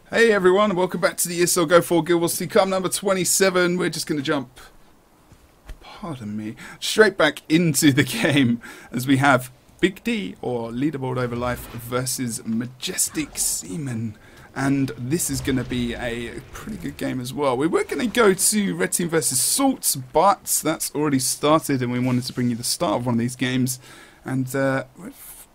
Hey everyone, and welcome back to the ESL Go4GW2 Cup number 27. We're just going to jump, pardon me, straight back into the game as we have BigD, or Leaderboard Over Life, versus Majestic Seaman. And this is going to be a pretty good game as well. We were going to go to Red Team versus Salt, but that's already started and we wanted to bring you the start of one of these games. And we're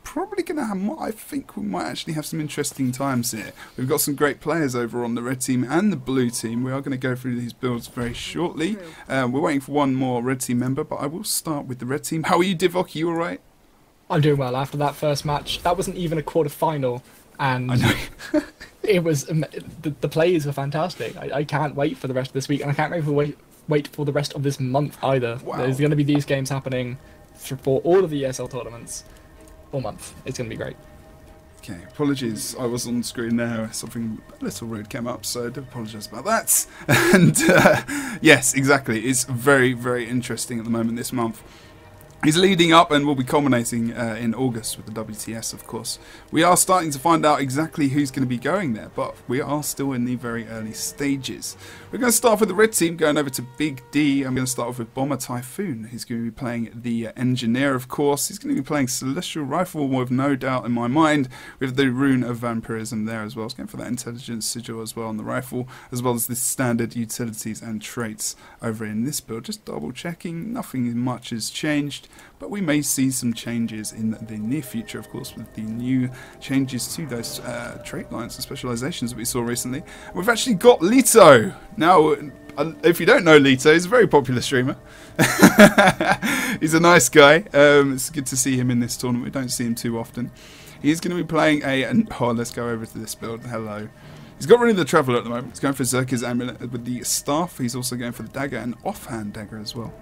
probably going to have, I think we might actually have some interesting times here. We've got some great players over on the red team and the blue team. We are going to go through these builds very shortly. We're waiting for one more red team member, but I will start with the red team. How are you, Divok? Are you alright? I'm doing well. After that first match, that wasn't even a quarter-final, and I know. it was the plays were fantastic. I can't wait for the rest of this week, and I can't wait for the rest of this month either. Wow. There's going to be these games happening for all of the ESL tournaments all month. It's going to be great. Okay, apologies. I was on the screen there. Something a little rude came up, so I do apologise about that. And yes, exactly. It's very, very interesting at the moment this month. He's leading up and will be culminating in August with the WTS, of course. We are starting to find out exactly who's going to be going there, but we are still in the very early stages. We're going to start off with the red team, going over to BigD. I'm going to start off with Bomber Typhoon. He's going to be playing the Engineer, of course. He's going to be playing Celestial Rifle, with no doubt in my mind, with the Rune of Vampirism there as well. He's going for that Intelligence Sigil as well on the rifle, as well as the standard utilities and traits over in this build. Just double checking, nothing much has changed. But we may see some changes in the near future, of course, with the new changes to those trait lines and specializations that we saw recently. We've actually got Lito. Now, if you don't know Lito, he's a very popular streamer. He's a nice guy. It's good to see him in this tournament. We don't see him too often. He's going to be playing let's go over to this build. Hello. He's got rid of the Traveller at the moment. He's going for Zerka's Amulet with the Staff. He's also going for the Dagger and Offhand Dagger as well.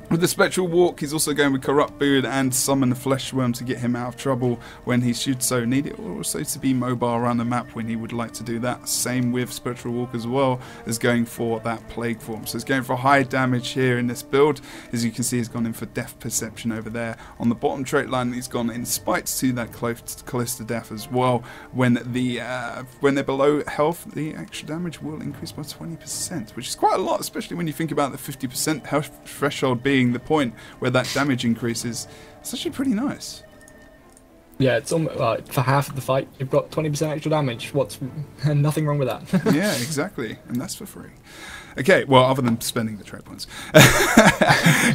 With the Spectral Walk, he's also going with Corrupt Boon and Summon the Fleshworm to get him out of trouble when he should so need it, or also to be mobile around the map when he would like to do that. Same with Spectral Walk as well, as going for that Plague Form. So he's going for high damage here in this build. As you can see, he's gone in for Death Perception over there. On the bottom trait line, he's gone in Spites to that Close to Death as well. When they're below health, the extra damage will increase by 20%, which is quite a lot, especially when you think about the 50% health threshold being the point where that damage increases. It's actually pretty nice. Yeah, it's almost for half of the fight, you've got 20% extra damage. What's nothing wrong with that? Yeah, exactly, and that's for free. Okay, well, other than spending the trade points.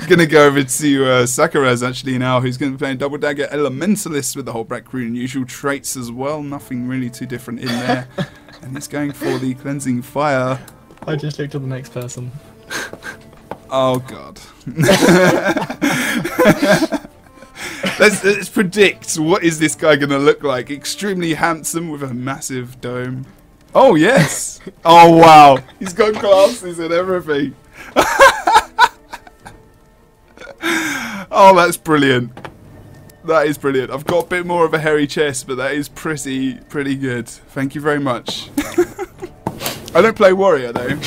Gonna go over to Sakuraz actually now, who's going to be playing Double Dagger Elementalist with the whole Black Rune usual traits as well. Nothing really too different in there. And he's going for the Cleansing Fire. I just looked at the next person. Oh god. Let's predict, what is this guy going to look like? Extremely handsome with a massive dome. Oh yes! Oh wow! He's got glasses and everything. Oh, that's brilliant. That is brilliant. I've got a bit more of a hairy chest, but that is pretty good. Thank you very much. I don't play Warrior though.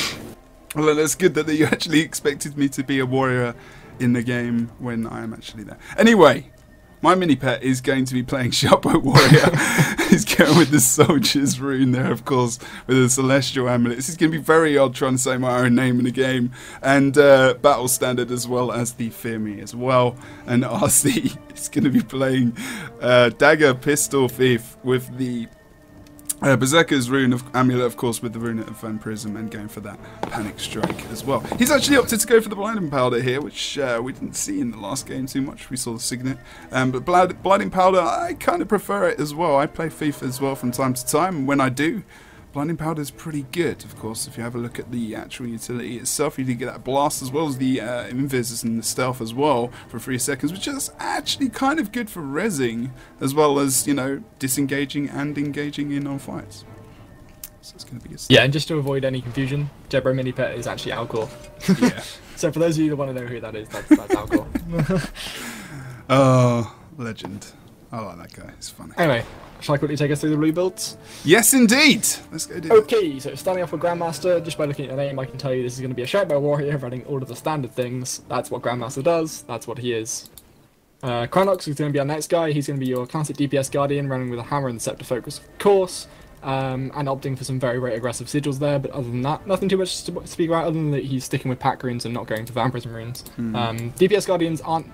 Well, that's good that you actually expected me to be a warrior in the game when I am actually there. Anyway, my mini pet is going to be playing Sharpo Warrior. He's going with the Soldier's Rune there, of course, with the Celestial Amulet. This is going to be very odd trying to say my own name in a game. And Battle Standard as well as the Fear Me as well. And RC is going to be playing Dagger Pistol Thief with the Berserker's Rune of Amulet, of course, with the Rune of Vampirism, and going for that Panic Strike as well. He's actually opted to go for the Blinding Powder here, which we didn't see in the last game too much. We saw the Signet. But Blinding Powder, I kind of prefer it as well. I play Thief as well from time to time, and when I do, Blinding Powder is pretty good. Of course, if you have a look at the actual utility itself, you do get that blast as well as the invis and the stealth as well for 3 seconds, which is actually kind of good for rezzing, as well as, you know, disengaging and engaging in on fights. So it's going to be good stuff. Yeah, and just to avoid any confusion, Jebro mini pet is actually Alcor. Yeah. So for those of you that want to know who that is, that's Alcor. Oh, legend. I like that guy. It's funny. Anyway, shall I quickly take us through the rebuilds? Yes, indeed. Let's go do it. Okay, so starting off with Grandmaster, just by looking at the name, I can tell you this is going to be a Sharpo Warrior running all of the standard things. That's what Grandmaster does. That's what he is. Chronox is going to be our next guy. He's going to be your classic DPS Guardian, running with a Hammer and Scepter focus, of course. and opting for some very, very aggressive sigils there. But other than that, nothing too much to speak about other than that he's sticking with pack runes and not going for Vampirism runes. DPS Guardians aren't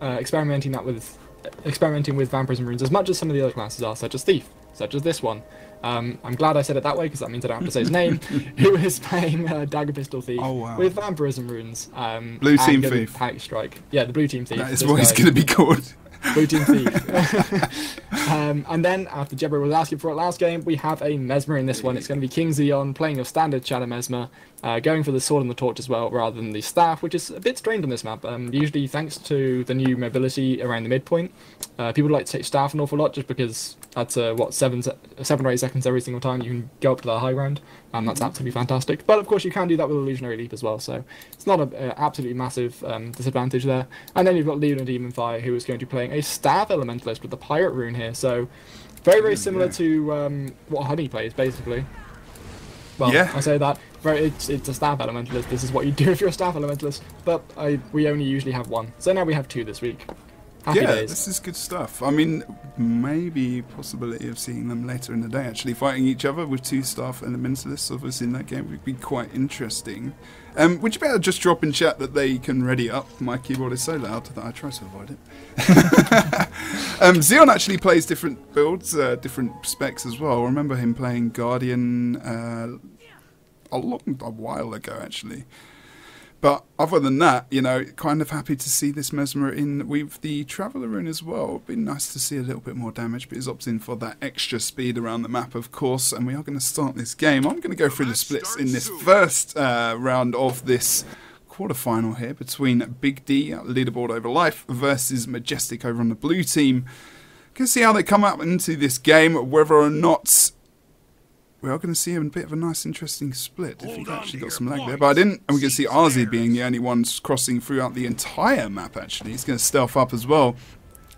experimenting with Vampirism runes as much as some of the other classes are, such as Thief, such as this one. I'm glad I said it that way because that means I don't have to say his name. Who is playing Dagger Pistol Thief with Vampirism runes. Blue Team Thief. Panic Strike. Yeah, the Blue Team Thief. That is what he's going to be called. Blue Team Thief. And then, after Jebro was asking for it last game, we have a Mesmer in this one. It's going to be King Xeon playing your standard Shadow Mesmer, going for the Sword and the Torch as well, rather than the Staff, which is a bit strange on this map. Usually, thanks to the new mobility around the midpoint, people like to take Staff an awful lot just because that's, 7 or 8 seconds every single time you can go up to the high ground, and that's absolutely fantastic. But, of course, you can do that with Illusionary Leap as well, so it's not an absolutely massive disadvantage there. And then you've got Leon and Demon Fire, who is going to be playing a Staff Elementalist with the Pirate Rune here, so very, very similar to what Honey plays, basically. Well, yeah. I say that. It's a Staff Elementalist. This is what you do if you're a Staff Elementalist, but we only usually have one. So now we have 2 this week. Happy days. This is good stuff. I mean, maybe possibility of seeing them later in the day actually fighting each other with 2 Staff Elementalists obviously in that game would be quite interesting. Would you be able to just drop in chat that they can ready up? My keyboard is so loud that I try to avoid it. Xeon actually plays different builds, different specs as well. I remember him playing Guardian a while ago actually. But other than that, you know, kind of happy to see this Mesmer in with the Traveller rune as well. It'd be nice to see a little bit more damage, but he's opting for that extra speed around the map, of course. And we are going to start this game. I'm going to go through the splits in this first round of this quarterfinal here between BigD, leaderboard over life, versus Majestic over on the blue team. Going to see how they come up into this game, whether or not we are going to see a bit of a nice, interesting split if he actually got some lag there. But I didn't. And we can see Arzi being the only one crossing throughout the entire map, actually. He's going to stealth up as well.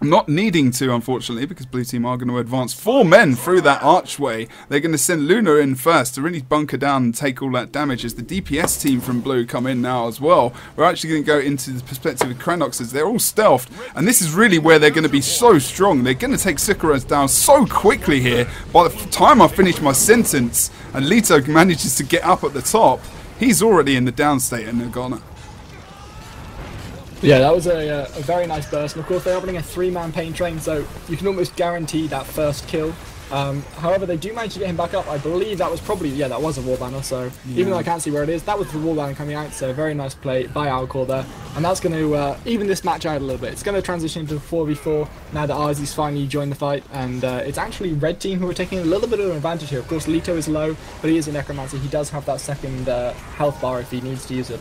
Not needing to, unfortunately, because blue team are going to advance 4 men through that archway. They're going to send Luna in first to really bunker down and take all that damage as the DPS team from blue come in now as well. We're actually going to go into the perspective of Kranoxes. They're all stealthed, and this is really where they're going to be so strong. They're going to take Sukaros down so quickly here. By the time I finish my sentence and Lito manages to get up at the top, he's already in the down state in Nagana. Yeah, that was a very nice burst, and of course they're opening a 3-man pain train, so you can almost guarantee that first kill. However, they do manage to get him back up. I believe that was probably, yeah, that was a wall banner, so even though I can't see where it is, that was the wall banner coming out, so very nice play by Alcor there. And that's going to even this match out a little bit. It's going to transition into a 4v4 now that Arzi's finally joined the fight, and it's actually red team who are taking a little bit of an advantage here. Of course, Lito is low, but he is a Necromancer. He does have that second health bar if he needs to use it.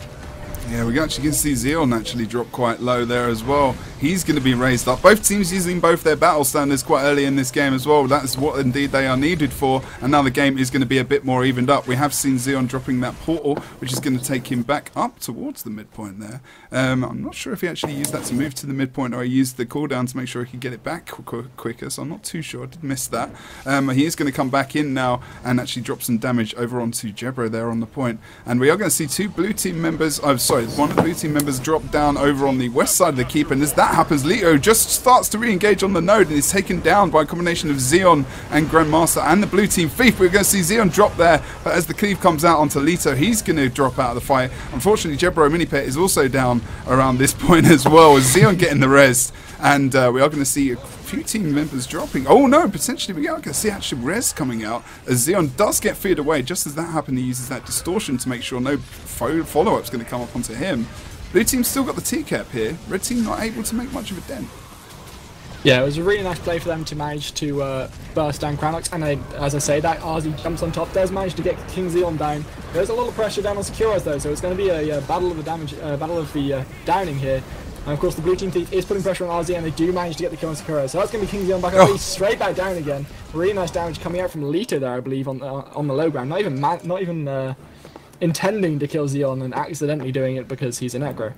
Yeah, we actually can see Xeon actually drop quite low there as well. He's going to be raised up. Both teams using both their battle standards quite early in this game as well. That's what indeed they are needed for. And now the game is going to be a bit more evened up. We have seen Xeon dropping that portal, which is going to take him back up towards the midpoint there. I'm not sure if he actually used that to move to the midpoint or he used the cooldown to make sure he could get it back quicker. So I'm not too sure. I did miss that. He is going to come back in now and actually drop some damage over onto Jebro there on the point. And we are going to see 2 blue team members. One of the blue team members drop down over on the west side of the keep, and as that happens, Lito just starts to re-engage on the node and is taken down by a combination of Xeon and Grandmaster and the blue team Thief. We're going to see Xeon drop there, but as the cleave comes out onto Lito, he's going to drop out of the fight. Unfortunately, Jebro Minipet is also down around this point as well, as Xeon getting the res, and we are going to see a few team members dropping. Oh no, potentially we are going to see actually res coming out, as Xeon does get feared away. Just as that happened, he uses that distortion to make sure no follow-up's going to come up onto him. Blue team's still got the T-cap here. Red team not able to make much of a dent. Yeah, it was a really nice play for them to manage to burst down Kranox, and as I say, that Arzi jumps on top, does manage to get King Xeon down. There's a lot of pressure down on Securos though, so it's going to be a battle of the damage, battle of the downing here. And of course the blue team Thief is putting pressure on Arzi, and they do manage to get the kill on Securos. So that's going to be King Xeon back up, he's straight back down again. Really nice damage coming out from Lito there, I believe, on the low ground. Not even intending to kill Xeon and accidentally doing it because he's an aggro.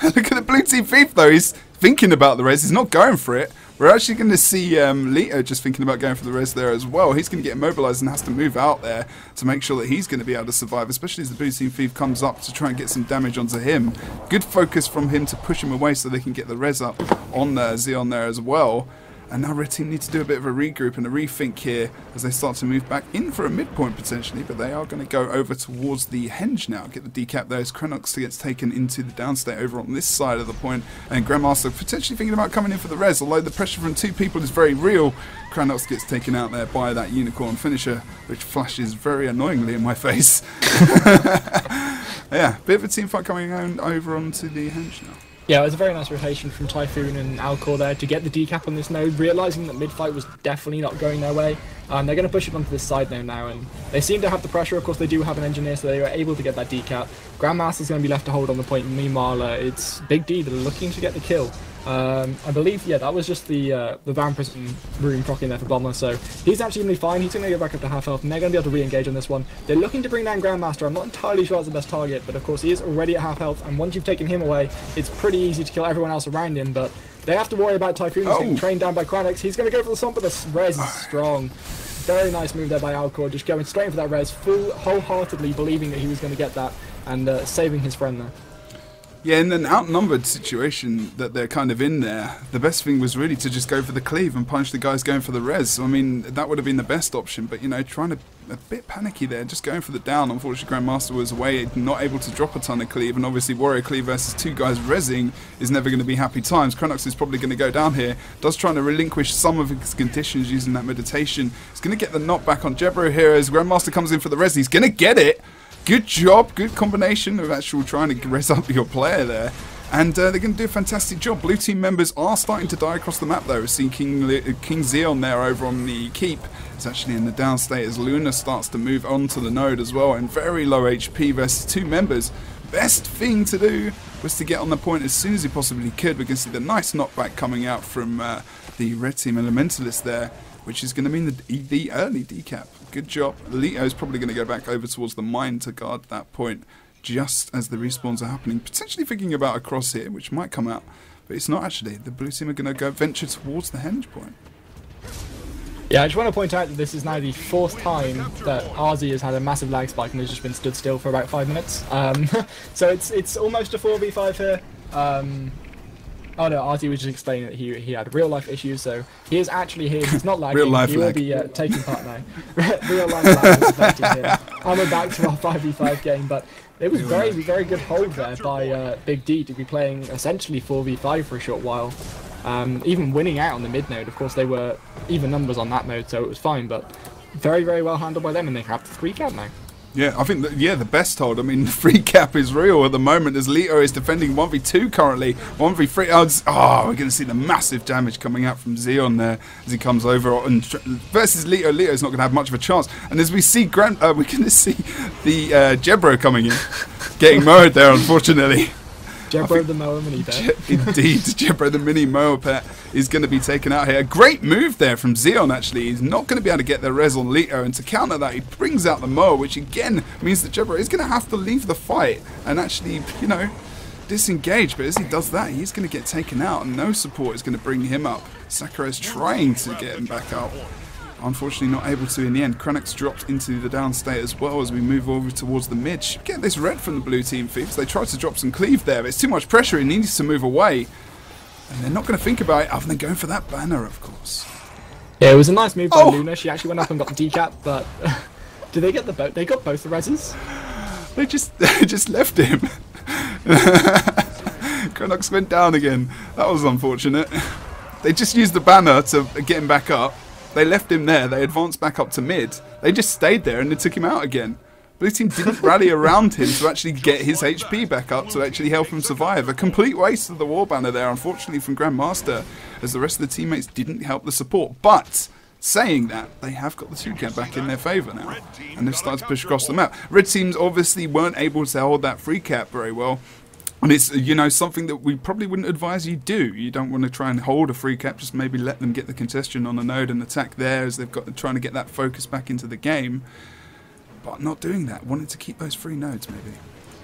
Look at the blue team Thief though, he's thinking about the res, he's not going for it. We're actually going to see Lito just thinking about going for the res there as well. He's going to get immobilized and has to move out there to make sure that he's going to be able to survive, especially as the blue team Thief comes up to try and get some damage onto him. Good focus from him to push him away so they can get the res up on Xeon there as well. And now red team need to do a bit of a regroup and a rethink here as they start to move back in for a midpoint potentially, but they are going to go over towards the henge now. Get the decap there as Cronox gets taken into the downstate over on this side of the point, and Grandmaster potentially thinking about coming in for the res, although the pressure from 2 people is very real. Cronox gets taken out there by that unicorn finisher, which flashes very annoyingly in my face. Yeah, bit of a team fight coming on over onto the henge now. Yeah, it was a very nice rotation from Typhoon and Alcor there to get the decap on this node, realising that mid-fight was definitely not going their way. They're going to push it onto this side node now, and they seem to have the pressure. Of course, they do have an engineer, so they were able to get that decap. Grandmaster's going to be left to hold on the point. Meanwhile, it's BigD that are looking to get the kill. I believe, yeah, that was just the Van Prison room proccing there for Bomber, so he's actually going to be fine. He's going to go back up to half health, and they're going to be able to re-engage on this one. They're looking to bring down Grandmaster. I'm not entirely sure that's the best target, but of course he is already at half health, and once you've taken him away, it's pretty easy to kill everyone else around him, but they have to worry about Typhoon. He's getting trained down by Cronox. He's going to go for the swamp, but the res is strong. Very nice move there by Alcor, just going straight for that res, wholeheartedly believing that he was going to get that, and saving his friend there. Yeah, in an outnumbered situation that they're kind of in there, the best thing was really to just go for the cleave and punch the guys going for the res. I mean, that would have been the best option, but, you know, trying to, a bit panicky there, just going for the down. Unfortunately, Grandmaster was away, not able to drop a ton of cleave, and obviously Warrior Cleave versus 2 guys rezzing is never going to be happy times. Cronox is probably going to go down here, does trying to relinquish some of his conditions using that meditation. He's going to get the knockback on Jebro here as Grandmaster comes in for the res. He's going to get it. Good job, good combination of actual trying to res up your player there. And they're going to do a fantastic job. Blue team members are starting to die across the map though. We're seeing King Xeon there over on the keep. It's actually in the downstate as Luna starts to move onto the node as well. And very low HP versus 2 members. Best thing to do was to get on the point as soon as he possibly could. We can see the nice knockback coming out from the red team Elementalist there, which is going to mean the early decap. Good job. Lito's probably going to go back over towards the mine to guard that point just as the respawns are happening. Potentially thinking about a cross here, which might come out, but it's not actually. The blue team are going to go venture towards the henge point. Yeah, I just want to point out that this is now the 4th time that RZ has had a massive lag spike and has just been stood still for about 5 minutes. So it's almost a 4v5 here. Oh no, RZ was just explaining that he had real life issues, so he is actually here. He's not lagging. Real life he will lag. be taking part now. Real life lag is affecting him. And we're back to our 5v5 game, but it was very good hold there by BigD to be playing essentially 4v5 for a short while. Even winning out on the mid node. Of course, they were even numbers on that node, so it was fine, but very well handled by them, and they have the 3 cap now. Yeah, I think that, the best hold. I mean, the free cap is real at the moment as Lito is defending 1v2 currently. 1v3. Oh, we're going to see the massive damage coming out from Xeon there as he comes over and versus Lito. Lito's not going to have much of a chance. And as we see, we're going to see the Jebro coming in, getting mowed there, unfortunately. Jebro the Mower mini pet. Indeed, Jebro the mini Mower pet is going to be taken out here. A great move there from Xeon, actually. He's not going to be able to get the res on Lito, and to counter that, he brings out the Mower, which again means that Jebro is going to have to leave the fight and actually, you know, disengage. But as he does that, he's going to get taken out, and no support is going to bring him up. Sakura is trying to get him back up. Unfortunately not able to in the end. Cronox dropped into the downstate as well as we move over towards the mid. Should get this red from the blue team, Thieves. They tried to drop some cleave there, but it's too much pressure. He needs to move away. And they're not going to think about it other than going for that banner, of course. Yeah, it was a nice move by Luna. She actually went up and got the decap, but did they get the boat? They got both the reses? They just left him. Cronox went down again. That was unfortunate. They just used the banner to get him back up. They left him there, they advanced back up to mid. They just stayed there and they took him out again. Blue team didn't rally around him to actually get his HP back up to actually help him survive. A complete waste of the war banner there, unfortunately, from Grandmaster, as the rest of the teammates didn't help the support. But, saying that, they have got the 2 cap back in their favour now. And they've started to push across the map. Red teams obviously weren't able to hold that 3 cap very well. And it's, you know, something that we probably wouldn't advise you do. You don't want to try and hold a free cap, just maybe let them get the congestion on the node and attack there as they've got trying to get that focus back into the game. But not doing that, wanting to keep those 3 nodes maybe.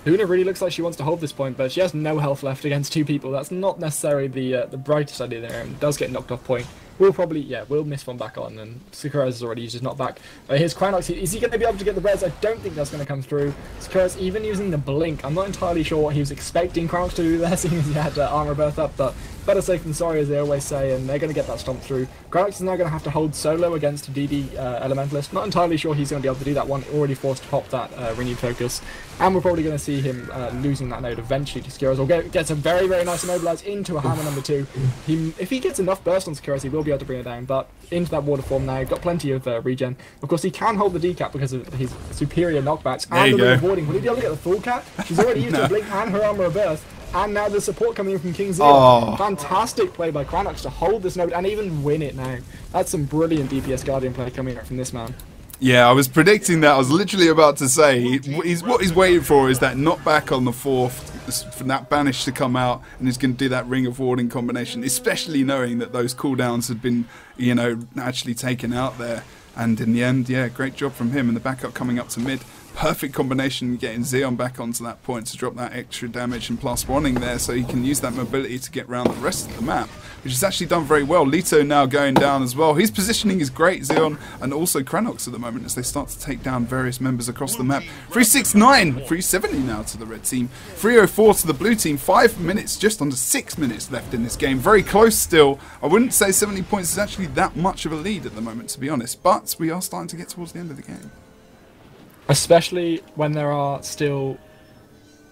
Luna really looks like she wants to hold this point, but she has no health left against 2 people. That's not necessarily the brightest idea there, and does get knocked off point. we'll probably, yeah, we'll miss one back on, and Sakuras has already used his knockback. Here's Cranox. Is he going to be able to get the res? I don't think that's going to come through. Sakuras even using the blink. I'm not entirely sure what he was expecting Cranox to do there, seeing as he had armor birth up, but better safe than sorry, as they always say, and they're going to get that stomp through. Cranox is now going to have to hold solo against DD Elementalist. Not entirely sure he's going to be able to do that one. Already forced to pop that renewed focus, and we're probably going to see him losing that node eventually to Sakuras, or gets a very, very nice immobilize into a hammer number 2. If he gets enough burst on Sakuras, he will be able to bring it down, but into that water form now, got plenty of regen. Of course, he can hold the decap because of his superior knockbacks and the rewarding. Will he be able to get the full cap? She's already used her blink and her armor of birth. And now the support coming in from King Zeal. Oh. Fantastic play by Cranox to hold this node and even win it now. That's some brilliant DPS Guardian play coming out from this man. Yeah, I was predicting that. I was literally about to say, what he's waiting for is that knockback on the 4th, for that banish to come out, and he's going to do that Ring of Warding combination, especially knowing that those cooldowns had been, you know, actually taken out there. And in the end, yeah, great job from him, and the backup coming up to mid. Perfect combination, getting Xeon back onto that point to drop that extra damage and +1ing there, so he can use that mobility to get around the rest of the map, which is actually done very well. Leto now going down as well. His positioning is great, Xeon, and also Cranox at the moment as they start to take down various members across the map. 369, 370 now to the red team, 304 to the blue team. 5 minutes, just under 6 minutes left in this game. Very close still. I wouldn't say 70 points is actually that much of a lead at the moment, to be honest, but we are starting to get towards the end of the game. Especially when there are still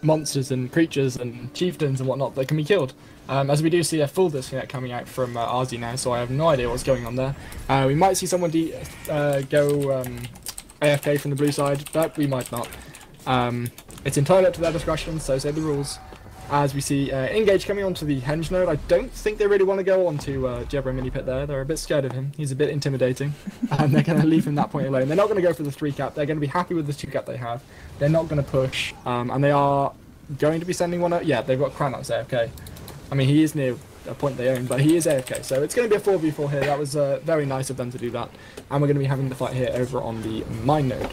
monsters and creatures and chieftains and whatnot that can be killed. As we do see a full disconnect coming out from Arzi now, so I have no idea what's going on there. We might see someone go AFK from the blue side, but we might not. It's entirely up to their discretion, so say the rules. As we see Engage coming onto the Henge node, I don't think they really want to go onto Jebro Mini Pit there. They're a bit scared of him. He's a bit intimidating. And they're going to leave him that point alone. They're not going to go for the 3 cap. They're going to be happy with the 2 cap they have. They're not going to push. And they are going to be sending one out. Yeah, they've got Cranox AFK. I mean, he is near a point they own, but he is AFK. So it's going to be a 4v4 here. That was very nice of them to do that. And we're going to be having the fight here over on the mine node.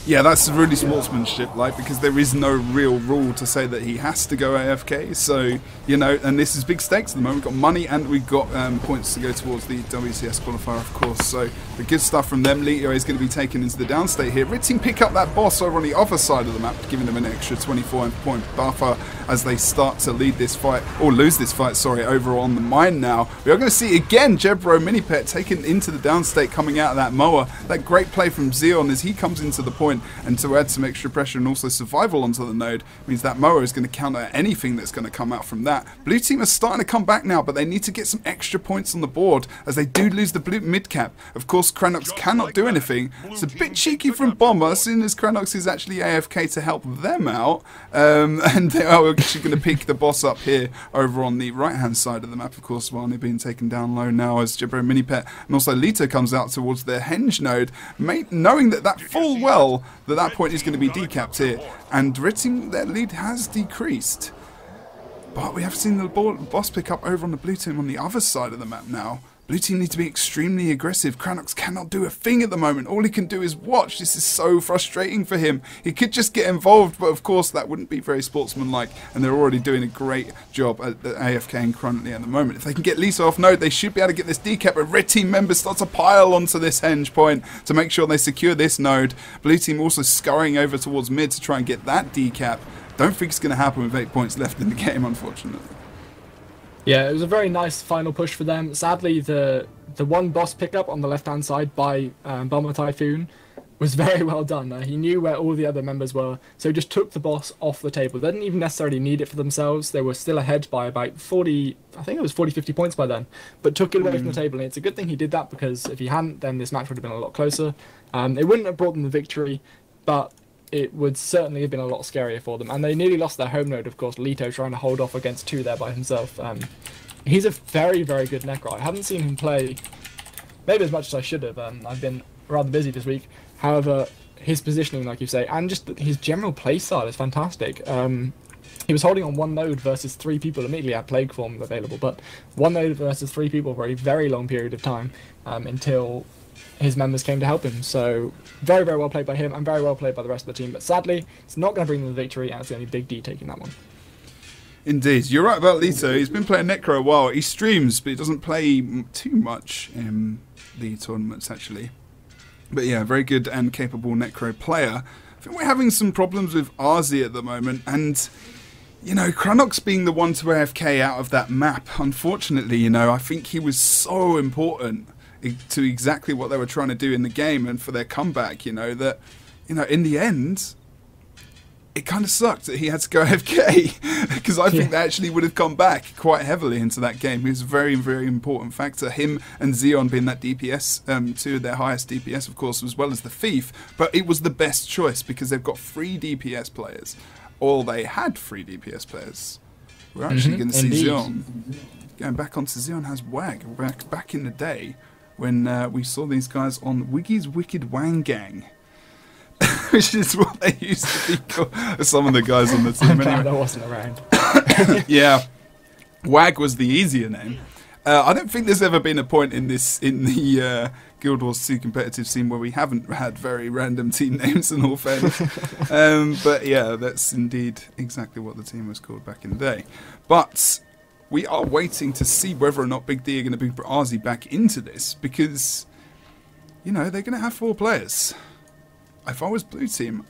Yeah, that's really sportsmanship, like, because there is no real rule to say that he has to go AFK. So, you know, and this is big stakes at the moment. We've got money and we've got points to go towards the WCS qualifier, of course. So the good stuff from them. Leo is going to be taken into the downstate here. Red team pick up that boss over on the other side of the map, giving them an extra 24-point buffer as they start to lead this fight, or lose this fight, sorry, over on the mine now. We are going to see again Jebro Minipet taken into the downstate coming out of that mower. That great play from Xeon as he comes into the point, and to add some extra pressure and also survival onto the node means that mower is going to counter anything that's going to come out from that. Blue team is starting to come back now, but they need to get some extra points on the board as they do lose the blue mid cap. Of course, Cranox cannot do anything. It's a bit cheeky from Bomber as soon as Cranox is actually AFK to help them out, and they are actually going to pick the boss up here over on the right hand side of the map. Of course, Varney being taken down low now as Jebro Minipet and also Lito comes out towards their Henge node, knowing that full well that point is going to be decapped here, and red team, their lead has decreased. But we have seen the boss pick up over on the blue team on the other side of the map now. Blue team need to be extremely aggressive. Cranox cannot do a thing at the moment. All he can do is watch. This is so frustrating for him. He could just get involved, but of course that wouldn't be very sportsmanlike, and they're already doing a great job at the AFK currently at the moment. If they can get Lisa off node, they should be able to get this decap, but red team members start to pile onto this Henge point to make sure they secure this node. Blue team also scurrying over towards mid to try and get that decap. Don't think it's going to happen with 8 points left in the game, unfortunately. Yeah, it was a very nice final push for them. Sadly, the one boss pickup on the left-hand side by Bomber Typhoon was very well done. He knew where all the other members were, so he just took the boss off the table. They didn't even necessarily need it for themselves. They were still ahead by about 40, I think it was 40, 50 points by then, but took it away from the table. And it's a good thing he did that, because if he hadn't, then this match would have been a lot closer. It wouldn't have brought them the victory, but it would certainly have been a lot scarier for them. And they nearly lost their home node, of course. Leto trying to hold off against 2 there by himself. He's a very, very good Necro. I haven't seen him play maybe as much as I should have. I've been rather busy this week. However, his positioning, like you say, and just his general play style is fantastic. He was holding on 1 node versus 3 people. Immediately had Plague Form available, but 1 node versus 3 people for a very long period of time until his members came to help him. So very, very well played by him and very well played by the rest of the team. But sadly, it's not going to bring them the victory, and it's only BigD taking that one. Indeed. You're right about Lito. He's been playing Necro a while. He streams, but he doesn't play too much in the tournaments, actually. But yeah, very good and capable Necro player. I think we're having some problems with Arzi at the moment, and you know, Chronox being the one to AFK out of that map, unfortunately, you know, I think he was so important to exactly what they were trying to do in the game and for their comeback, you know, that, you know, in the end, it kind of sucked that he had to go AFK, because I think they actually would have come back quite heavily into that game. He was a very, very important factor. Him and Xeon being that DPS, two of their highest DPS, of course, as well as the Thief, but it was the best choice because they've got 3 DPS players. Or they had 3 DPS players. We're actually going to see Xeon. Going back onto Xeon has Wag. Back in the day when we saw these guys on Wiggy's Wicked Wang Gang. Which is what they used to be called. Some of the guys on the team. I'm glad I wasn't around. Yeah. Wag was the easier name. I don't think there's ever been a point in the Guild Wars 2 competitive scene where we haven't had very random team names in all fairness. But yeah, that's indeed exactly what the team was called back in the day. But we are waiting to see whether or not BigD are going to bring Arzi back into this, because, you know, they're going to have 4 players. If I was Blue Team,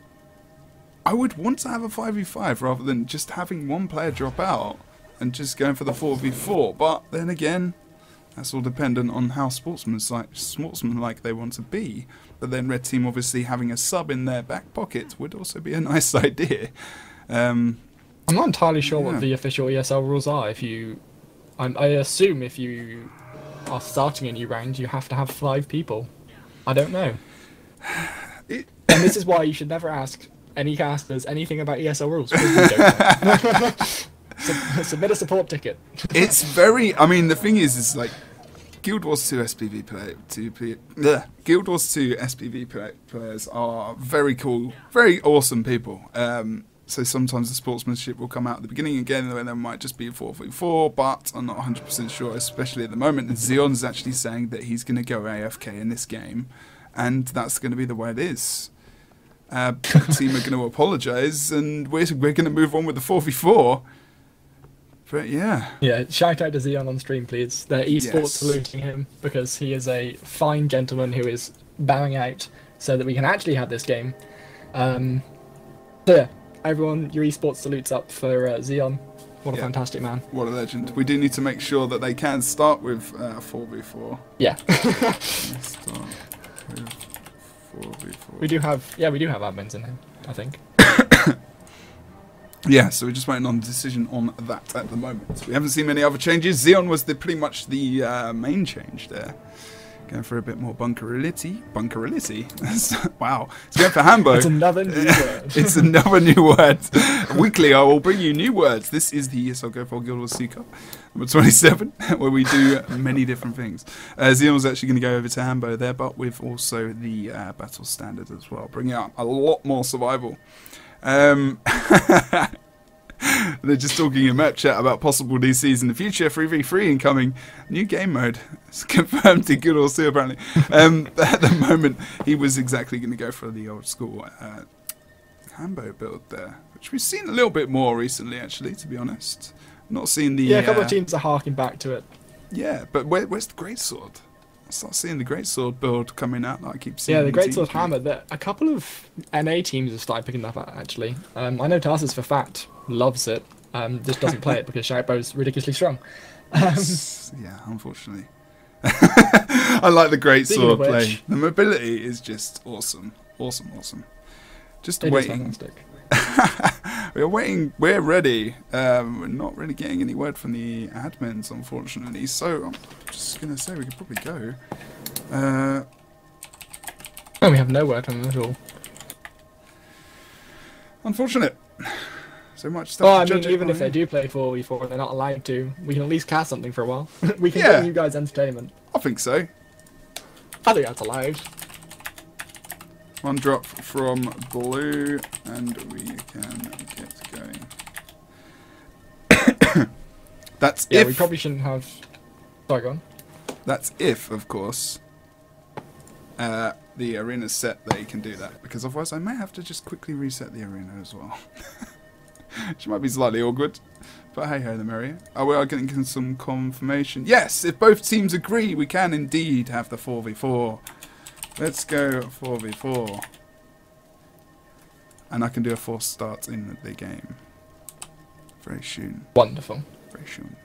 I would want to have a 5v5 rather than just having one player drop out and just going for the 4v4. But then again, that's all dependent on how sportsmanlike they want to be. But then Red Team obviously having a sub in their back pocket would also be a nice idea. I'm not entirely sure what the official ESL rules are. I assume if you are starting a new round, you have to have 5 people. I don't know. And this is why you should never ask any casters anything about ESL rules. Submit a support ticket. It's very. I mean, the thing is like Guild Wars 2 SPV Guild Wars 2 SPV players are very cool, very awesome people. So sometimes the sportsmanship will come out at the beginning again, and there might just be a 4v4, but I'm not 100% sure, especially at the moment. And Xeon's actually saying that he's going to go AFK in this game, and that's going to be the way it is. The team are going to apologise, and we're going to move on with the 4v4. But yeah. Yeah, shout out to Xeon on stream, please. Their esports saluting him, because he is a fine gentleman who is bowing out so that we can actually have this game. So yeah, everyone, your esports salutes up for Xeon. What a fantastic man. What a legend. We do need to make sure that they can start with 4v4. Yeah. Start with 4v4. We do have admins in here, I think. Yeah, so we're just waiting on a decision on that at the moment. We haven't seen many other changes. Xeon was pretty much the main change there. Going for a bit more bunkerality. Wow. It's going for Hambo. It's another new word. It's another new word. Weekly, I will bring you new words. This is the ESL Go4GW2 Cup, number 27, where we do many different things. Xeon was actually going to go over to Hambo there, but with also the battle standard as well, bringing out a lot more survival. They're just talking in map chat about possible DCs in the future. 3v3 incoming. New game mode. It's confirmed in Guild Wars 2 apparently. At the moment, he was exactly going to go for the old school Hambo build there, which we've seen a little bit more recently, actually, to be honest. Not seeing the... Yeah, a couple of teams are harking back to it. Yeah, but where's the Greatsword? I start seeing the Greatsword build coming out that I keep seeing. Yeah, the Greatsword Hammer. A couple of NA teams have started picking that up, actually. I know Tarsus for fact loves it. Just doesn't play it because Jebro's ridiculously strong. Yeah, unfortunately. I like the Greatsword play. The mobility is just awesome. Awesome. Just waiting. We're waiting. We're ready. We're not really getting any word from the admins, unfortunately. So I'm just gonna say we could probably go. Oh, we have no word from them at all. Unfortunate. So much stuff. Well, I mean, even if they do play 4v4 and they're not allowed to, we can at least cast something for a while. We can give you guys entertainment. I think so. I think that's allowed. One drop from Blue, and we can get going. That's if... we probably shouldn't have... Sorry, go on. That's if, of course, the arena's set that you can do that. Because otherwise I may have to just quickly reset the arena as well. Which might be slightly awkward. But hey ho, the merrier. Oh, we are getting some confirmation. Yes, if both teams agree, we can indeed have the 4v4. Let's go 4v4. And I can do a forced start in the game. Very soon. Wonderful. Very soon.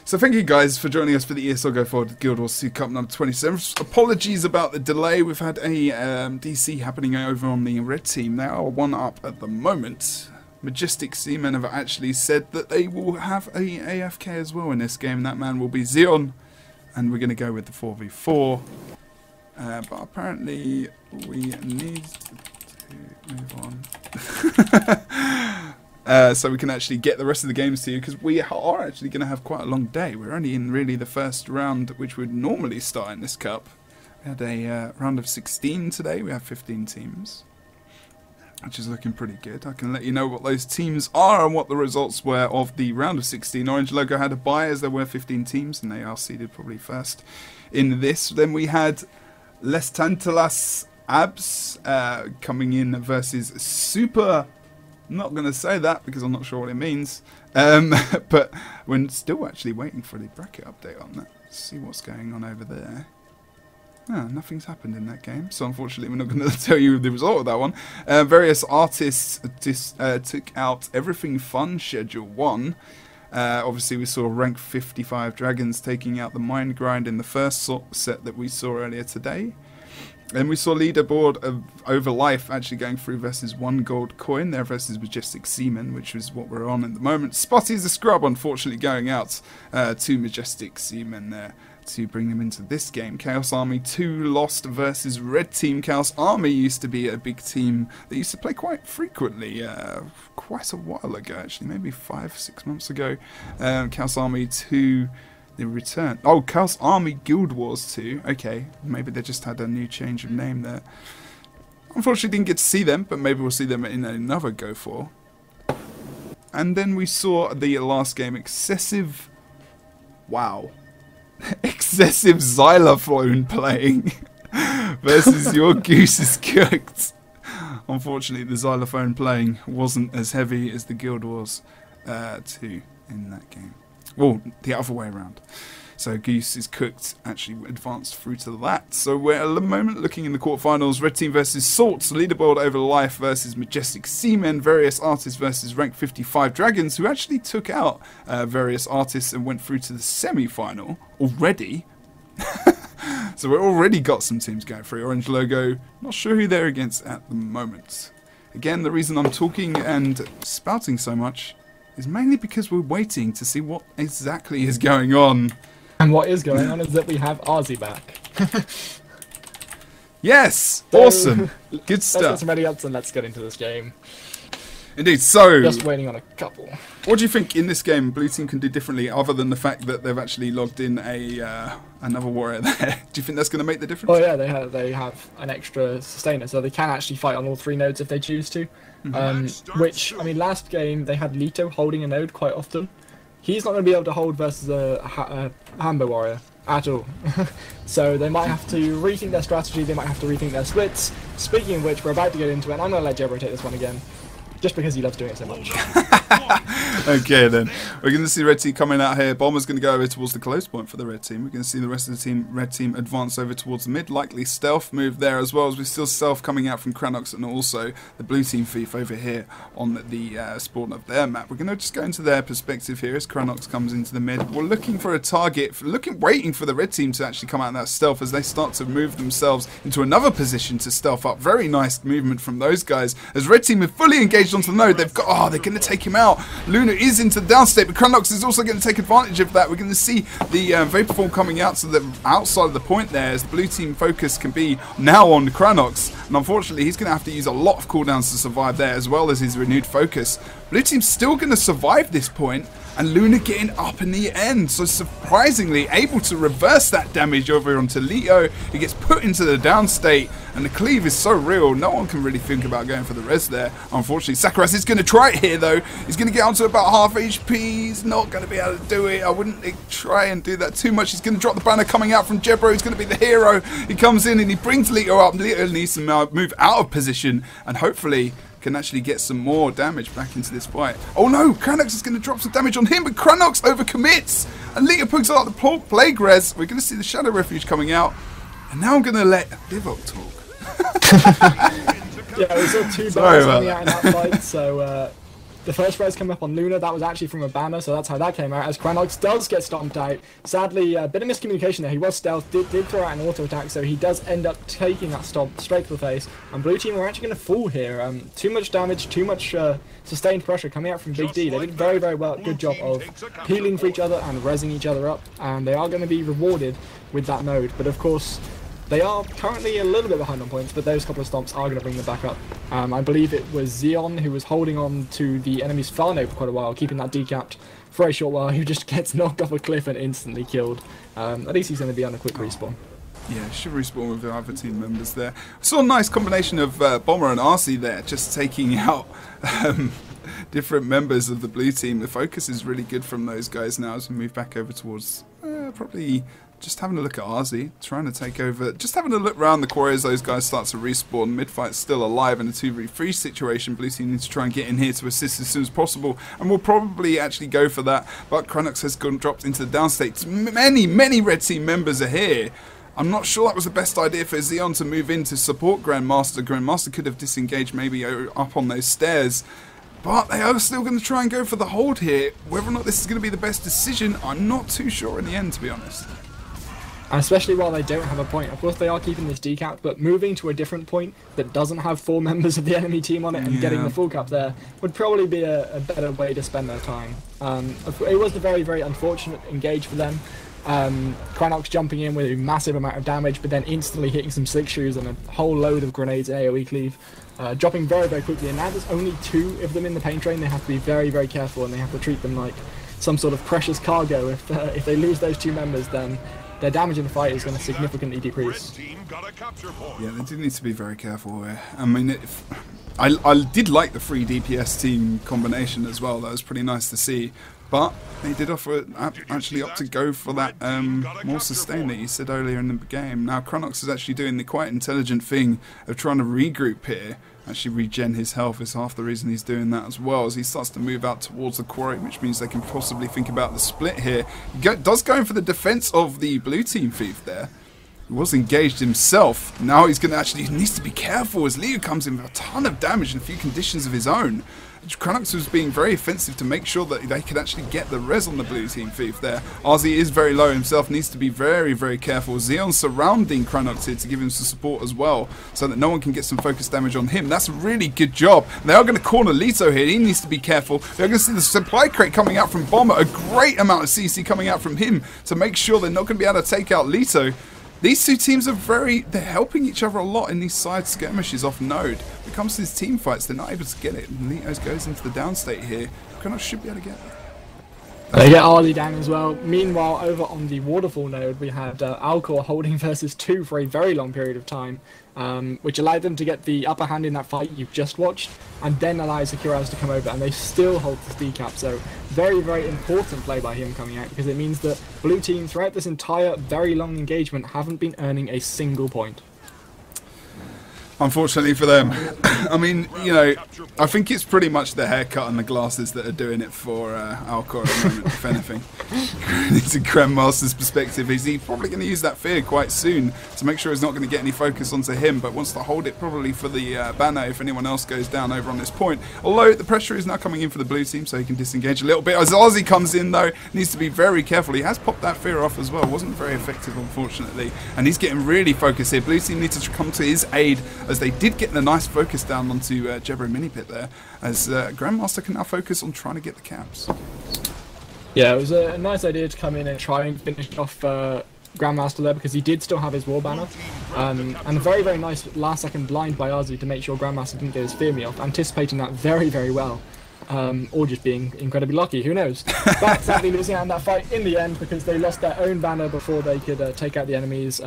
So thank you guys for joining us for the ESL Go4GW2 Cup number 27. Apologies about the delay. We've had a DC happening over on the red team. They are 1 up at the moment. Majestic Seamen have actually said that they will have a AFK as well in this game. That man will be Xeon. And we're going to go with the 4v4. But apparently we need to move on. So we can actually get the rest of the games to you, because we are actually going to have quite a long day. We're only in really the first round, which would normally start in this cup. We had a round of 16 today. We have 15 teams, which is looking pretty good. I can let you know what those teams are and what the results were of the round of 16. Orange Logo had a bye as there were 15 teams, and they are seeded probably first in this. Then we had Les Tantalas Abs coming in versus Super. I'm not going to say that because I'm not sure what it means. But we're still actually waiting for the bracket update on that. Let's see what's going on over there. Oh, nothing's happened in that game, so unfortunately we're not going to tell you the result of that one. Various artists took out Everything Fun Schedule 1. Obviously we saw rank 55 Dragons taking out the Mind Grind in the first set that we saw earlier today. And we saw leaderboard of Over Life actually going through versus 1 gold coin there versus Majestic Seaman, which is what we're on at the moment. Spotty's the Scrub, unfortunately, going out to Majestic Seaman there to bring them into this game. Chaos Army 2 lost versus Red Team. Chaos Army used to be a big team that used to play quite frequently, quite a while ago actually, maybe 5-6 months ago. Chaos Army 2... the return. Oh, Chaos Army Guild Wars 2. Okay, maybe they just had a new change of name there. Unfortunately, didn't get to see them, but maybe we'll see them in another Go4. And then we saw the last game, Excessive... Wow. Excessive Xylophone playing versus Your Goose is Cooked. Unfortunately, the Xylophone playing wasn't as heavy as the Guild Wars 2 in that game. Well, the other way around. So Goose is Cooked actually advanced through to that. So we're at the moment looking in the quarterfinals. Red Team versus Salts, leaderboard Over Life versus Majestic Seamen, Various Artists versus rank 55 Dragons, who actually took out Various Artists and went through to the semi-final already. So we've already got some teams going through. Orange Logo, not sure who they're against at the moment. Again, the reason I'm talking and spouting so much is mainly because we're waiting to see what exactly is going on. And what is going on is that we have Arzi back. Yes! So, awesome! Good stuff. Let's get some ready ups and let's get into this game. Indeed, so... just waiting on a couple. What do you think in this game Blue Team can do differently, other than the fact that they've actually logged in a another warrior there? Do you think that's going to make the difference? Oh yeah, they have an extra sustainer, so they can actually fight on all 3 nodes if they choose to. Which, I mean, last game they had Lito holding a node quite often. He's not going to be able to hold versus a Hambo warrior at all. So they might have to rethink their strategy, they might have to rethink their splits. Speaking of which, we're about to get into it, and I'm going to let Jebro take this one again. Just because he loves doing it so much. Okay then, we're going to see Red Team coming out here. Bomber's going to go over towards the close point for the Red Team. We're going to see the rest of the team, Red Team, advance over towards the mid. Likely stealth move there, as well as we still stealth coming out from Cranox, and also the Blue Team Thief over here on the spawn of their map. We're going to just go into their perspective here as Cranox comes into the mid. We're looking for a target, waiting for the Red Team to actually come out in that stealth as they start to move themselves into another position to stealth up. Very nice movement from those guys as Red Team are fully engaged onto the node. They've got, they're going to take him out. Luna is into the downstate, but Cranox is also going to take advantage of that. We're going to see the Vapor Form coming out to the outside of the point there as the Blue Team focus can be now on Cranox. And unfortunately, he's going to have to use a lot of cooldowns to survive there, as well as his renewed focus. Blue Team's still going to survive this point, and Luna getting up in the end. So surprisingly able to reverse that damage over onto Leo. He gets put into the downstate, and the cleave is so real, no one can really think about going for the res there. Unfortunately, Sakuras is going to try it here though. He's going to get onto about half HP. He's not going to be able to do it. I wouldn't try and do that too much. He's going to drop the banner coming out from Jebro. He's going to be the hero. He comes in and he brings Leo up. Leo needs to move out of position, and hopefully can actually get some more damage back into this fight. Oh no, Cranox is going to drop some damage on him, but Cranox overcommits, and Lita pulls out the Plague Res. We're going to see the Shadow Refuge coming out, and now I'm going to let Divok talk. Yeah, we saw two banners coming out in that fight, so the first res coming up on Luna, that was actually from a banner, so that's how that came out, as Cranox does get stomped out. Sadly, a bit of miscommunication there. He was stealth, did throw out an auto attack, so he does end up taking that stomp straight to the face, and blue team are actually going to fall here. Too much damage, too much sustained pressure coming out from BigD. They did very, very well, good job of healing for each other and rezzing each other up, and they are going to be rewarded with that node, but of course, they are currently a little bit behind on points, but those couple of stomps are going to bring them back up. I believe it was Xeon who was holding on to the enemy's far node for quite a while, keeping that decapped for a short while, who just gets knocked off a cliff and instantly killed. At least he's going to be on a quick respawn. Yeah, should respawn with the other team members there. I saw a nice combination of Bomber and RC there, just taking out different members of the blue team. The focus is really good from those guys now as we move back over towards probably just having a look at RZ, trying to take over, just having a look around the quarry as those guys start to respawn. Mid-fight's still alive in a 2v3 situation. Blue team needs to try and get in here to assist as soon as possible, and we'll probably actually go for that. But Cranox has gone dropped into the downstate. Many red team members are here. I'm not sure that was the best idea for Xeon to move in to support Grandmaster. Grandmaster could have disengaged maybe up on those stairs. But they are still going to try and go for the hold here. Whether or not this is going to be the best decision, I'm not too sure in the end, to be honest. And especially while they don't have a point. Of course, they are keeping this decapped, but moving to a different point that doesn't have 4 members of the enemy team on it and getting the full cap there would probably be a better way to spend their time. It was a very, very unfortunate engage for them. Cranox jumping in with a massive amount of damage, but then instantly hitting some slick shoes and a whole load of grenades and AoE cleave. Dropping very, very quickly, and now there's only 2 of them in the pain train. They have to be very, very careful, and they have to treat them like some sort of precious cargo. If they lose those 2 members, then their damage in the fight is going to significantly decrease. Yeah, they do need to be very careful here. I mean, I did like the 3 DPS team combination as well. That was pretty nice to see. But they did actually opt to go for that more sustain that you said earlier in the game. Now Cranox is actually doing the quite intelligent thing of trying to regroup here. Actually regen his health is half the reason he's doing that as well, as he starts to move out towards the quarry, which means they can possibly think about the split here. He does go in for the defense of the blue team thief there. He was engaged himself. Now he's going to he needs to be careful as Leo comes in with a ton of damage and a few conditions of his own. Cranox was being very offensive to make sure that they could actually get the res on the blue team thief there. RZ is very low himself, needs to be very, very careful. Xeon surrounding Cranox here to give him some support as well, so that no one can get some focus damage on him. That's a really good job. They are going to corner Lito here. He needs to be careful. They're going to see the supply crate coming out from Bomber. A great amount of CC coming out from him to make sure they're not going to be able to take out Lito. These 2 teams are they're helping each other a lot in these side skirmishes off node. When it comes to these team fights, they're not able to get it. Litos goes into the downstate here. Cranox should be able to get it. They get Arlie down as well. Meanwhile, over on the waterfall node, we had Alcor holding versus 2 for a very long period of time, which allowed them to get the upper hand in that fight you've just watched, and then allows the Curaos to come over, and they still hold this decap. So very, very important play by him coming out, because it means that blue team throughout this entire very long engagement haven't been earning a single point. Unfortunately for them. I mean, you know, I think it's pretty much the haircut and the glasses that are doing it for Alcor at the moment, if anything. It's a Grandmaster's perspective. He's probably going to use that fear quite soon to make sure he's not going to get any focus onto him, but wants to hold it probably for the banner if anyone else goes down over on this point. Although the pressure is now coming in for the blue team, so he can disengage a little bit. As Ozzy comes in, though, needs to be very careful. He has popped that fear off as well. Wasn't very effective, unfortunately. And he's getting really focused here. Blue team needs to come to his aid, as they did get the nice focus down onto Jebro mini pit there, as Grandmaster can now focus on trying to get the caps. Yeah, it was a nice idea to come in and try and finish off Grandmaster there, because he did still have his war banner, and a very, very nice last second blind by Arzu to make sure Grandmaster didn't get his fear me off, anticipating that very, very well. Or just being incredibly lucky, who knows. But sadly losing out in that fight in the end, because they lost their own banner before they could take out the enemies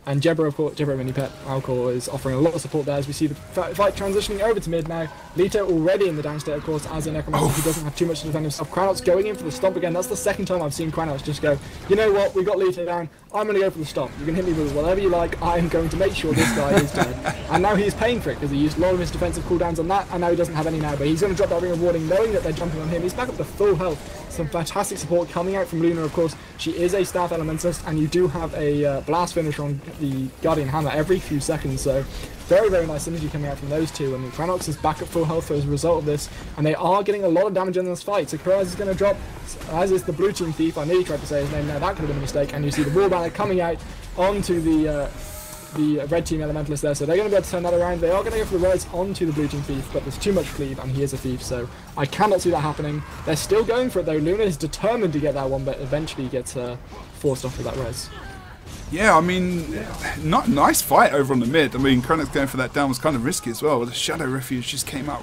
And Jebro, of course, Jebro Mini Pet Alcor is offering a lot of support there as we see the fight transitioning over to mid now. Lito already in the down state, of course, as a Necromancer who doesn't have too much to defend himself. Cranox going in for the stomp again. That's the second time I've seen Cranox just go, you know what, we got Lito down, I'm going to go for the stomp. You can hit me with whatever you like, I'm going to make sure this guy is dead. And now he's paying for it because he used a lot of his defensive cooldowns on that, and now he doesn't have any now, but he's going to drop that ring of warning knowing that they're jumping on him. He's back up to full health. Some fantastic support coming out from Luna, of course. She is a staff elementalist, and you do have a blast finisher on the Guardian Hammer every few seconds, so very, very nice synergy coming out from those two. And Cranox is back at full health as a result of this, and they are getting a lot of damage in this fight. So Kuraz is going to drop, as is the blue team thief. I nearly tried to say his name there, that could have been a mistake. And you see the wall banner coming out onto the red team elementalist there, so they're going to be able to turn that around. They are going to go for the reds onto the blue team thief, but there's too much cleave, and he is a thief, so I cannot see that happening. They're still going for it though. Luna is determined to get that one, but eventually gets forced off with that res. Yeah, I mean, not nice fight over on the mid. I mean, Cranox going for that down was kind of risky as well. The Shadow Refuge just came out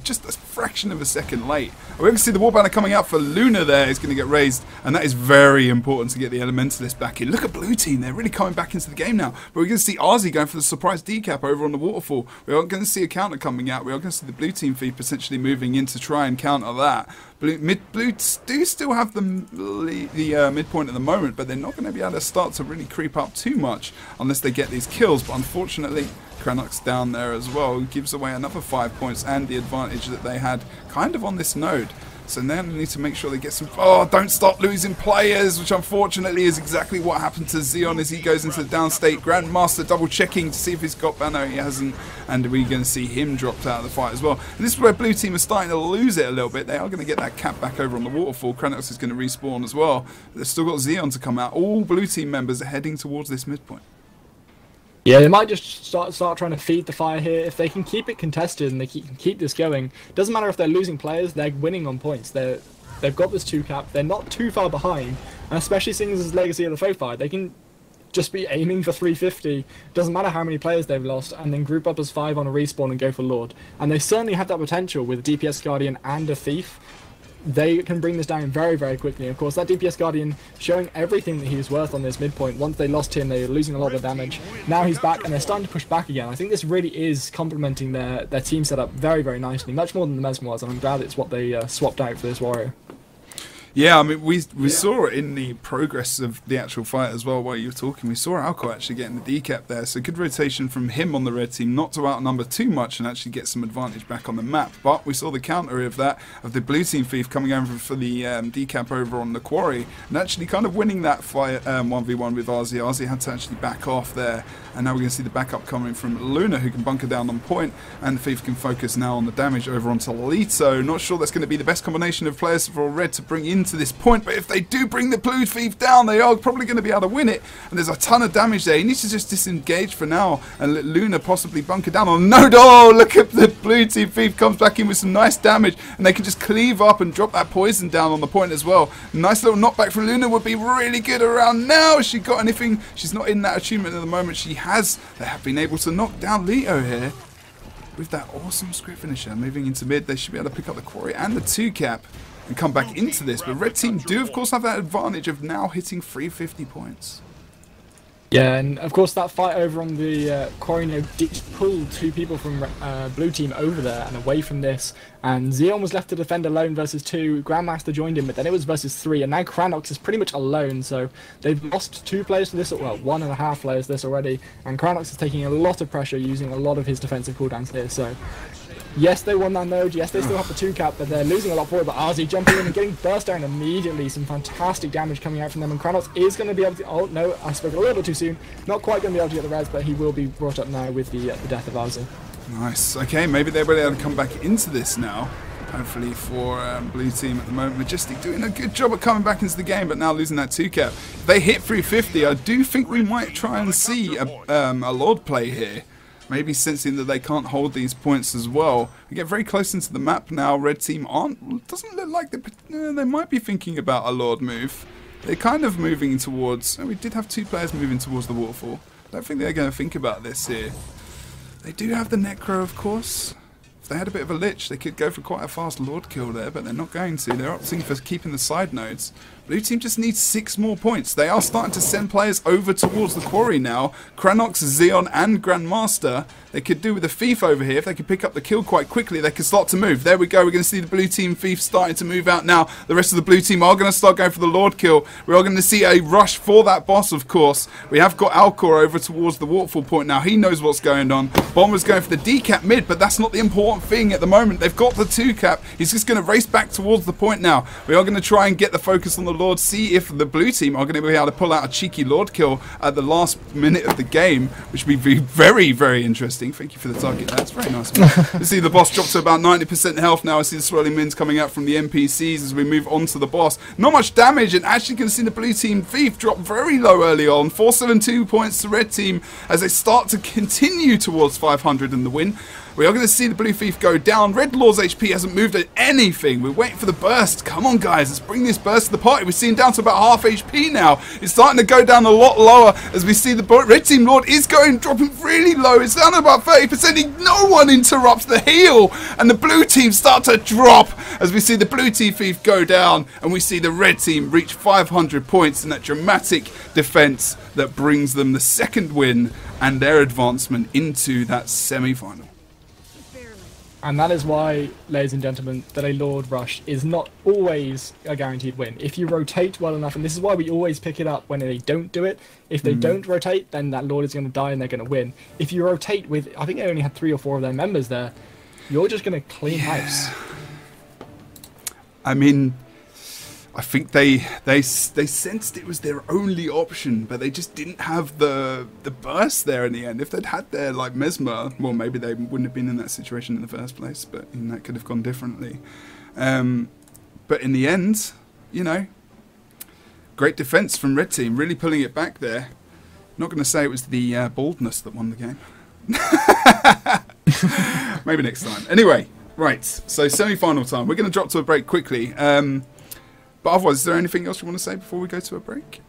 just a fraction of a second late. We're going to see the War Banner coming out for Luna there. It's going to get raised, and that is very important to get the Elementalist back in. Look at blue team. They're really coming back into the game now. But we're going to see Arzi going for the surprise decap over on the Waterfall. We are going to see a counter coming out. We are going to see the blue team feed potentially moving in to try and counter that. Blue do still have the midpoint at the moment, but they're not going to be able to start to really creep up too much unless they get these kills. But unfortunately, Cranox down there as well gives away another 5 points and the advantage that they had kind of on this node. So now they need to make sure they get some... Oh, don't stop losing players, which unfortunately is exactly what happened to Xeon as he goes into the downstate. Grandmaster double checking to see if he's got banner. He hasn't. And we're going to see him dropped out of the fight as well. And this is where blue team are starting to lose it a little bit. They are going to get that cap back over on the waterfall. Cranox is going to respawn as well. They've still got Xeon to come out. All blue team members are heading towards this midpoint. Yeah, they might just start trying to feed the fire here. If they can keep it contested and they can keep this going, doesn't matter if they're losing players, they're winning on points. They've got this 2 cap, they're not too far behind, and especially seeing as Legacy of the Foe fight, they can just be aiming for 350, doesn't matter how many players they've lost, and then group up as 5 on a respawn and go for Lord. And they certainly have that potential with DPS Guardian and a Thief. They can bring this down very, very quickly. Of course, that DPS Guardian showing everything that he was worth on this midpoint. Once they lost him, they were losing a lot of damage. Now he's back, and they're starting to push back again. I think this really is complementing their team setup very, very nicely. Much more than the Mesmer was, and I'm glad it's what they swapped out for this warrior. Yeah, I mean, we saw it in the progress of the actual fight as well while you were talking. We saw Alco actually getting the decap there, so good rotation from him on the red team, not to outnumber too much and actually get some advantage back on the map. But we saw the counter of that, of the blue team thief coming over for the decap over on the quarry and actually kind of winning that fight 1v1 with Arzi. Arzi had to actually back off there, and now we're going to see the backup coming from Luna, who can bunker down on point, and the thief can focus now on the damage over onto Lito. Not sure that's going to be the best combination of players for red to bring in to this point, but if they do bring the blue thief down, they are probably going to be able to win it, and there's a ton of damage there. He needs to just disengage for now and let Luna possibly bunker down on node. Oh, look at the blue team thief comes back in with some nice damage, and they can just cleave up and drop that poison down on the point as well. Nice little knockback from Luna would be really good around now. Has she got anything? She's not in that achievement at the moment. They have been able to knock down Lito here with that awesome script finisher. Moving into mid, they should be able to pick up the quarry and the 2 cap and come back into this, but red team do of course have that advantage of now hitting 350 points. Yeah, and of course that fight over on the quarry node did pull 2 people from blue team over there and away from this, and Xeon was left to defend alone versus 2. Grandmaster joined him, but then it was versus 3, and now Cranox is pretty much alone, so they've lost 2 players to this, well, 1.5 players to this already, and Cranox is taking a lot of pressure using a lot of his defensive cooldowns here, so yes, they won that node, yes, they still have the 2 cap, but they're losing a lot for it. But Arzi jumping in and getting burst down immediately. Some fantastic damage coming out from them, and Cranox is going to be able to... Oh, no, I spoke a little bit too soon. Not quite going to be able to get the res, but he will be brought up now with the death of Arzi. Nice. Okay, maybe they're able to come back into this now. Hopefully for blue team at the moment. Majestic doing a good job of coming back into the game, but now losing that 2 cap. If they hit 350, I do think we might try and see a Lord play here. Maybe sensing that they can't hold these points as well. We get very close into the map now. Red team doesn't look like they might be thinking about a Lord move. They're kind of moving towards... we did have 2 players moving towards the waterfall. I don't think they're going to think about this here. They do have the Necro, of course. If they had a bit of a lich, they could go for quite a fast Lord kill there, but they're not going to. They're opting for keeping the side nodes. Blue team just needs 6 more points. They are starting to send players over towards the quarry now. Cranox, Xeon, and Grandmaster. They could do with a Thief over here. If they could pick up the kill quite quickly, they could start to move. There we go. We're going to see the blue team Thief starting to move out now. The rest of the blue team are going to start going for the Lord kill. We are going to see a rush for that boss, of course. We have got Alcor over towards the waterfall point now. He knows what's going on. Bomber's going for the D-cap mid, but that's not the important thing at the moment. They've got the 2-cap. He's just going to race back towards the point now. We are going to try and get the focus on the Lord, see if the blue team are going to be able to pull out a cheeky Lord kill at the last minute of the game, which would be very, very interesting. Thank you for the target. That's very nice. You see the boss drop to about 90% health now. I see the swirling mins coming out from the NPCs as we move on to the boss. Not much damage, and actually can see the blue team Thief drop very low early on. 472 points to red team as they start to continue towards 500 in the win. We are going to see the blue Thief go down. Red Lord's HP hasn't moved at anything. We're waiting for the burst. Come on, guys. Let's bring this burst to the party. We're seeing down to about half HP now. It's starting to go down a lot lower as we see the red team Lord is dropping really low. It's down to about 30%. No one interrupts the heal. And the blue team start to drop as we see the blue team Thief go down. And we see the red team reach 500 points in that dramatic defense that brings them the second win and their advancement into that semi-final. And that is why, ladies and gentlemen, that a Lord Rush is not always a guaranteed win. If you rotate well enough, and this is why we always pick it up when they don't do it. If they don't rotate, then that Lord is going to die and they're going to win. If you rotate with, I think they only had 3 or 4 of their members there, you're just going to clean house. I mean, I think they sensed it was their only option, but they just didn't have the burst there in the end. If they'd had their like Mesmer, well, maybe they wouldn't have been in that situation in the first place, but that could have gone differently. But in the end, you know, great defense from red team, really pulling it back there. Not going to say it was the baldness that won the game. Maybe next time. Anyway, right, so semi-final time. We're going to drop to a break quickly. But otherwise, is there anything else you want to say before we go to a break?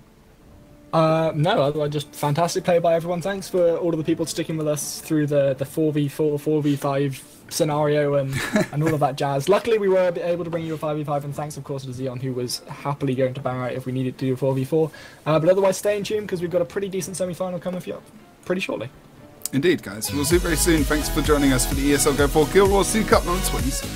No, just fantastic play by everyone. Thanks for all of the people sticking with us through the 4v4, 4v5 scenario and all of that jazz. Luckily, we were able to bring you a 5v5, and thanks, of course, to Xeon, who was happily going to bow out if we needed to do a 4v4. But otherwise, stay in tune, because we've got a pretty decent semi-final coming for you pretty shortly. Indeed, guys. We'll see you very soon. Thanks for joining us for the ESL Go4GW2 Cup number 27.